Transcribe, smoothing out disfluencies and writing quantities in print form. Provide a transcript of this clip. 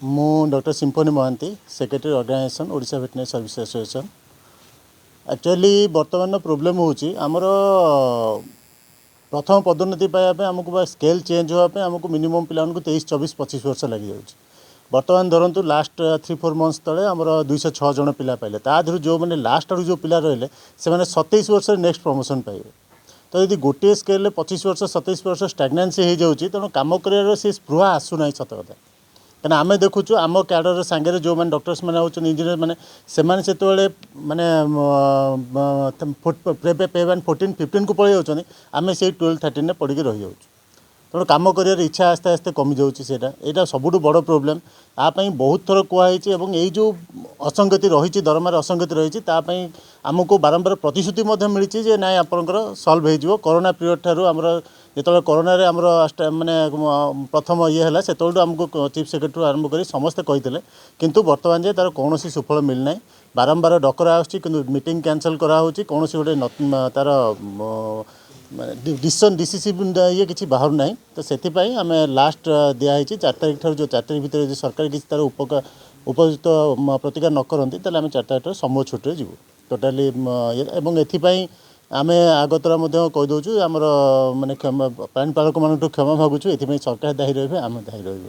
ମୁଁ doctor Symphony Mohanty secretary organisation Odisha veterinary service association. Actually बर्तमान problem होची आमर प्रथम पदोन्नति पाइबा आमको स्केल चेंज होगापे आमको मिनिमम पिला 23 24 25 वर्ष लगी जाऊँ। बर्तमान धरतु लास्ट 3-4 मंथ्स तले आमर 206 जन पिला पाइले तादर जो मैंने लास्ट आड़ जो पिला रहिले से मैंने 27 वर्ष नेक्स्ट प्रमोशन पाइबे। तो यदि गोटे स्केल 25 वर्ष 27 वर्ष स्टाग्नेंसी हो जाऊँगी तेणु कम कर स्पृहा आसूना सत कथा कहीं आम देखुचु आम क्याडर सांगे जो मैंने डॉक्टर्स मैंने होचन इंजीनियर मैंने से माने पे 14-15 को पलि जाऊँ आम से 12-13 पढ़ी रही जाऊँ। तेणु कम कर इच्छा आस्ते आस्ते कमी जाऊँगी यहाँ सबुठ बड़ प्रोब्लेम। यापाई बहुत थर कहुई ये जो असंगति रही दरमार असंगति रही आमको बारंबार प्रतिश्रुति मिली जे ना आपंकर सल्व हो कोरोना पीरियड ठारू आमर जो कोरोना रे आमर माने प्रथम ये है से आमको चीफ सेक्रेटरी आरंभ कर समस्ते कही किंतु बर्तमान जाए तार कौन सुफल मिलना बारंबार डकरा मीटिंग कैंसल कराऊँच कौन गोटे तार डिसीसिव ये किसी बाहर ना। तो से आम लास्ट दिखाई 4 तारीख ठार जो 4 तारीख भितर जो सरकार किसी तार उपयुक्त प्रतिकार न करती तेल आम 4 तारीख समूह छुट्टी जीव टोटाली एपाई आम आगतरा कहीदे आमर माने पाणीपालक मान क्षमा मागुचु। ये सरकार दायी रही आम दायी रही।